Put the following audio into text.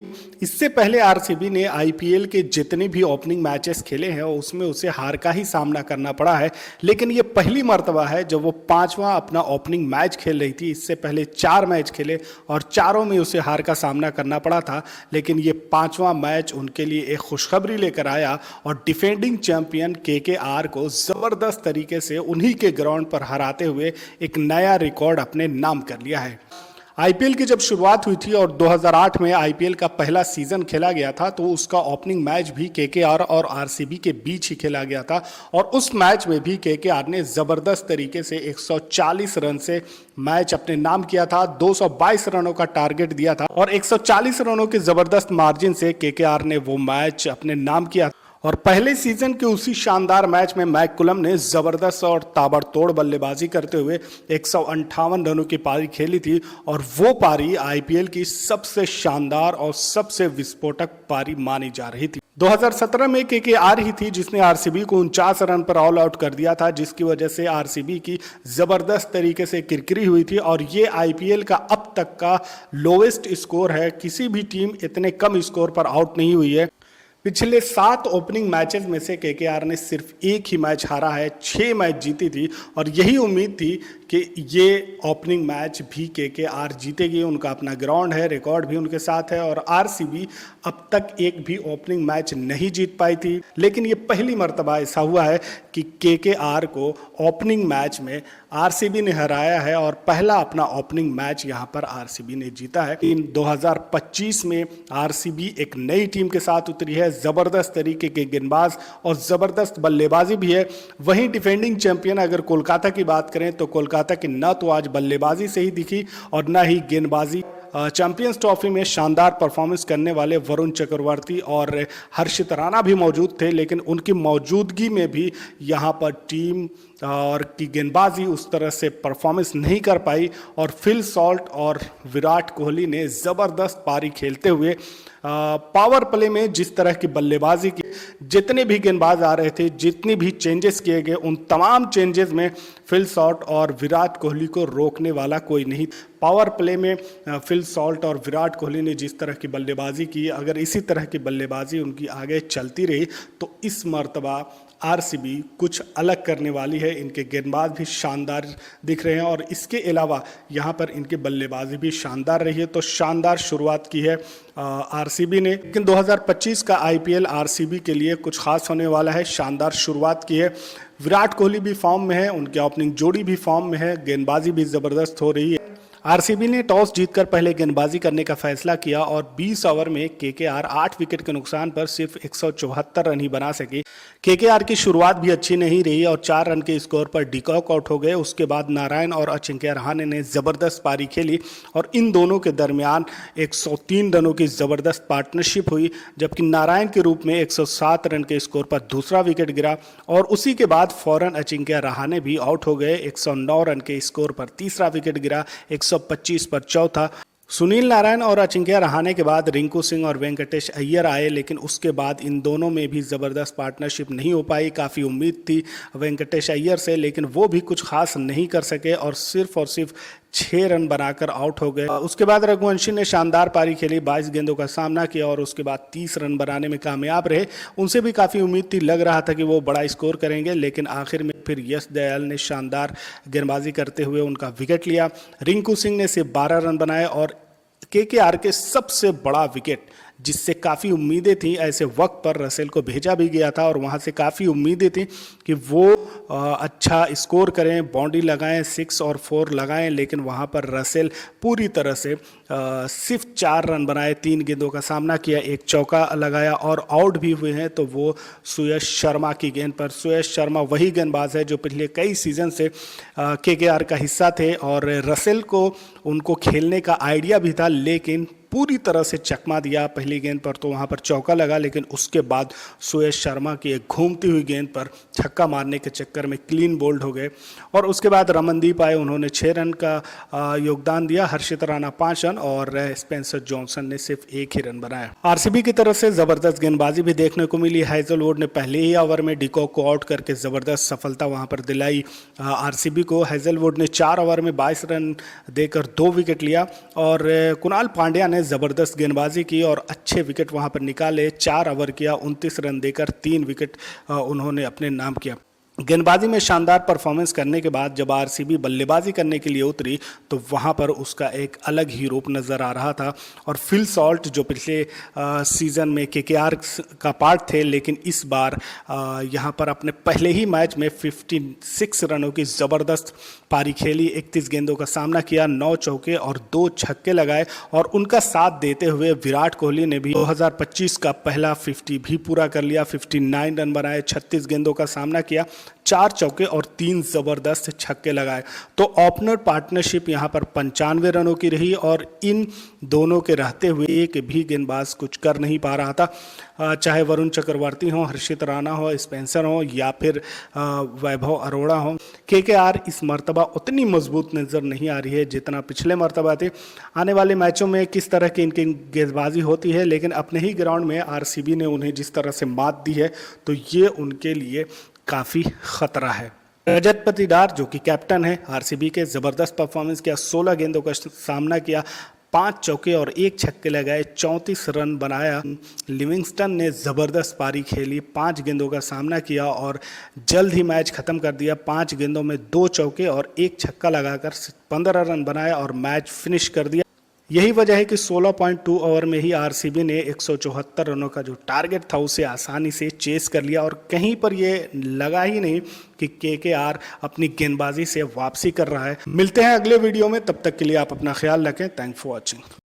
इससे पहले आरसीबी ने आईपीएल के जितने भी ओपनिंग मैचेस खेले हैं उसमें उसे हार का ही सामना करना पड़ा है, लेकिन ये पहली मर्तबा है जब वो पांचवा अपना ओपनिंग मैच खेल रही थी। इससे पहले 4 मैच खेले और चारों में उसे हार का सामना करना पड़ा था, लेकिन ये पांचवा मैच उनके लिए एक खुशखबरी लेकर आया और डिफेंडिंग चैंपियन केकेआर को ज़बरदस्त तरीके से उन्हीं के ग्राउंड पर हराते हुए एक नया रिकॉर्ड अपने नाम कर लिया है। आईपीएल की जब शुरुआत हुई थी और 2008 में आईपीएल का पहला सीजन खेला गया था तो उसका ओपनिंग मैच भी केकेआर और आरसीबी के बीच ही खेला गया था और उस मैच में भी केकेआर ने ज़बरदस्त तरीके से 140 रन से मैच अपने नाम किया था। 222 रनों का टारगेट दिया था और 140 रनों के ज़बरदस्त मार्जिन से केकेआर ने वो मैच अपने नाम किया और पहले सीजन के उसी शानदार मैच में मैककुलम ने जबरदस्त और ताबड़तोड़ बल्लेबाजी करते हुए 158 रनों की पारी खेली थी और वो पारी आईपीएल की सबसे शानदार और सबसे विस्फोटक पारी मानी जा रही थी। 2017 में केकेआर ही थी जिसने आरसीबी को 49 रन पर ऑल आउट कर दिया था, जिसकी वजह से आरसीबी की जबरदस्त तरीके से किरकिरी हुई थी और ये आईपीएल का अब तक का लोवेस्ट स्कोर है। किसी भी टीम इतने कम स्कोर पर आउट नहीं हुई है। पिछले 7 ओपनिंग मैचेस में से केकेआर ने सिर्फ एक ही मैच हारा है, 6 मैच जीती थी और यही उम्मीद थी कि ये ओपनिंग मैच भी केकेआर जीतेगी। उनका अपना ग्राउंड है, रिकॉर्ड भी उनके साथ है और आरसीबी अब तक एक भी ओपनिंग मैच नहीं जीत पाई थी, लेकिन ये पहली मर्तबा ऐसा हुआ है कि केकेआर को ओपनिंग मैच में आरसीबी ने हराया है और पहला अपना ओपनिंग मैच यहाँ पर आरसीबी ने जीता है। इन 2025 में आरसीबी एक नई टीम के साथ उतरी है, जबरदस्त तरीके के गेंदबाज और जबरदस्त बल्लेबाजी भी है। वहीं डिफेंडिंग चैंपियन अगर कोलकाता की बात करें तो कोलकाता की न तो आज बल्लेबाजी से ही दिखी और न ही गेंदबाजी। चैंपियंस ट्रॉफी में शानदार परफॉर्मेंस करने वाले वरुण चक्रवर्ती और हर्षित राणा भी मौजूद थे, लेकिन उनकी मौजूदगी में भी यहाँ पर टीम और की गेंदबाजी उस तरह से परफॉर्मेंस नहीं कर पाई और फिल सॉल्ट और विराट कोहली ने ज़बरदस्त पारी खेलते हुए पावर प्ले में जिस तरह की बल्लेबाजी की, जितने भी गेंदबाज आ रहे थे, जितनी भी चेंजेस किए गए, उन तमाम चेंजेस में फिल सॉल्ट और विराट कोहली को रोकने वाला कोई नहीं। पावर प्ले में फिल सॉल्ट और विराट कोहली ने जिस तरह की बल्लेबाजी की, अगर इसी तरह की बल्लेबाजी उनकी आगे चलती रही तो इस मर्तबा आरसीबी कुछ अलग करने वाली है। इनके गेंदबाज भी शानदार दिख रहे हैं और इसके अलावा यहाँ पर इनकी बल्लेबाजी भी शानदार रही है। तो शानदार शुरुआत की है आरसीबी ने, लेकिन 2025 का आईपीएल आरसीबी के लिए कुछ खास होने वाला है। शानदार शुरुआत की है, विराट कोहली भी फॉर्म में है, उनके ओपनिंग जोड़ी भी फॉर्म में है, गेंदबाजी भी ज़बरदस्त हो रही है। आरसीबी ने टॉस जीतकर पहले गेंदबाजी करने का फैसला किया और 20 ओवर में केकेआर 8 विकेट के नुकसान पर सिर्फ 174 रन ही बना सकी। केकेआर की शुरुआत भी अच्छी नहीं रही और 4 रन के स्कोर पर डिकॉक आउट हो गए। उसके बाद नारायण और अजिंक्य रहाणे ने ज़बरदस्त पारी खेली और इन दोनों के दरमियान 103 रनों की ज़बरदस्त पार्टनरशिप हुई, जबकि नारायण के रूप में 107 रन के स्कोर पर दूसरा विकेट गिरा और उसी के बाद फौरन अजिंक्य रहाणे भी आउट हो गए। 109 रन के स्कोर पर तीसरा विकेट गिरा, 125 पर चौथा। सुनील नारायण और अजिंक्य रहाणे के बाद रिंकू सिंह और वेंकटेश अय्यर आए, लेकिन उसके बाद इन दोनों में भी ज़बरदस्त पार्टनरशिप नहीं हो पाई। काफ़ी उम्मीद थी वेंकटेश अय्यर से, लेकिन वो भी कुछ खास नहीं कर सके और सिर्फ 6 रन बनाकर आउट हो गए। उसके बाद रघुवंशी ने शानदार पारी खेली, 22 गेंदों का सामना किया और उसके बाद 30 रन बनाने में कामयाब रहे। उनसे भी काफ़ी उम्मीद थी, लग रहा था कि वो बड़ा स्कोर करेंगे, लेकिन आखिर में फिर यश दयाल ने शानदार गेंदबाजी करते हुए उनका विकेट लिया। रिंकू सिंह ने सिर्फ 12 रन बनाए और केकेआर के सबसे बड़ा विकेट, जिससे काफ़ी उम्मीदें थी, ऐसे वक्त पर रसेल को भेजा भी गया था और वहाँ से काफ़ी उम्मीदें थी कि वो अच्छा स्कोर करें, बाउंड्री लगाएं, 6 और 4 लगाएं, लेकिन वहाँ पर रसेल पूरी तरह से सिर्फ 4 रन बनाए, 3 गेंदों का सामना किया, एक चौका लगाया और आउट भी हुए हैं तो वो सुयश शर्मा की गेंद पर। सुयश शर्मा वही गेंदबाज है जो पिछले कई सीजन से केकेआर का हिस्सा थे और रसेल को उनको खेलने का आइडिया भी था, लेकिन पूरी तरह से चकमा दिया। पहली गेंद पर तो वहाँ पर चौका लगा, लेकिन उसके बाद सुयश शर्मा की एक घूमती हुई गेंद पर छक्का मारने के चक्कर में क्लीन बोल्ड हो गए और उसके बाद रमनदीप आए, उन्होंने 6 रन का योगदान दिया, हर्षित राणा 5 रन और स्पेंसर जॉनसन ने सिर्फ 1 ही रन बनाया। आरसीबी की तरफ से ज़बरदस्त गेंदबाजी भी देखने को मिली। हैजलवुड ने पहले ही ओवर में डिकॉक को आउट करके ज़बरदस्त सफलता वहाँ पर दिलाई आरसीबी को। हैजलवुड ने 4 ओवर में 22 रन देकर 2 विकेट लिया और कुणाल पांड्या ने ने ज़बरदस्त गेंदबाजी की और अच्छे विकेट वहां पर निकाले। 4 ओवर किया, 29 रन देकर 3 विकेट उन्होंने अपने नाम किया। गेंदबाजी में शानदार परफॉर्मेंस करने के बाद जब आरसीबी बल्लेबाजी करने के लिए उतरी तो वहां पर उसका एक अलग ही रूप नज़र आ रहा था। और फिल सॉल्ट जो पिछले सीज़न में केकेआर का पार्ट थे, लेकिन इस बार यहां पर अपने पहले ही मैच में 56 रनों की ज़बरदस्त पारी खेली। 31 गेंदों का सामना किया, 9 चौके और 2 छक्के लगाए और उनका साथ देते हुए विराट कोहली ने भी 2025 का पहला 50 भी पूरा कर लिया। 59 रन बनाए, 36 गेंदों का सामना किया, 4 चौके और 3 जबरदस्त छक्के लगाए। तो ओपनर पार्टनरशिप यहां पर 95 रनों की रही और इन दोनों के रहते हुए एक भी गेंदबाज कुछ कर नहीं पा रहा था। चाहे वरुण चक्रवर्ती हो, हर्षित राणा हो, स्पेंसर हो या फिर वैभव अरोड़ा हो, केकेआर इस मर्तबा उतनी मजबूत नज़र नहीं आ रही है जितना पिछले मर्तबा थे। आने वाले मैचों में किस तरह की इनकी गेंदबाजी होती है, लेकिन अपने ही ग्राउंड में आरसीबी ने उन्हें जिस तरह से मात दी है तो ये उनके लिए काफ़ी खतरा है। रजत पाटीदार जो कि कैप्टन है आरसीबी के, ज़बरदस्त परफॉर्मेंस किया, 16 गेंदों का सामना किया, 5 चौके और 1 छक्के लगाए, 34 रन बनाया। लिविंगस्टन ने ज़बरदस्त पारी खेली, 5 गेंदों का सामना किया और जल्द ही मैच ख़त्म कर दिया। 5 गेंदों में 2 चौके और 1 छक्का लगाकर 15 रन बनाया और मैच फिनिश कर दिया। यही वजह है कि 16.2 ओवर में ही आरसीबी ने 174 रनों का जो टारगेट था उसे आसानी से चेस कर लिया और कहीं पर ये लगा ही नहीं कि केकेआर अपनी गेंदबाजी से वापसी कर रहा है। मिलते हैं अगले वीडियो में, तब तक के लिए आप अपना ख्याल रखें। Thanks for watching.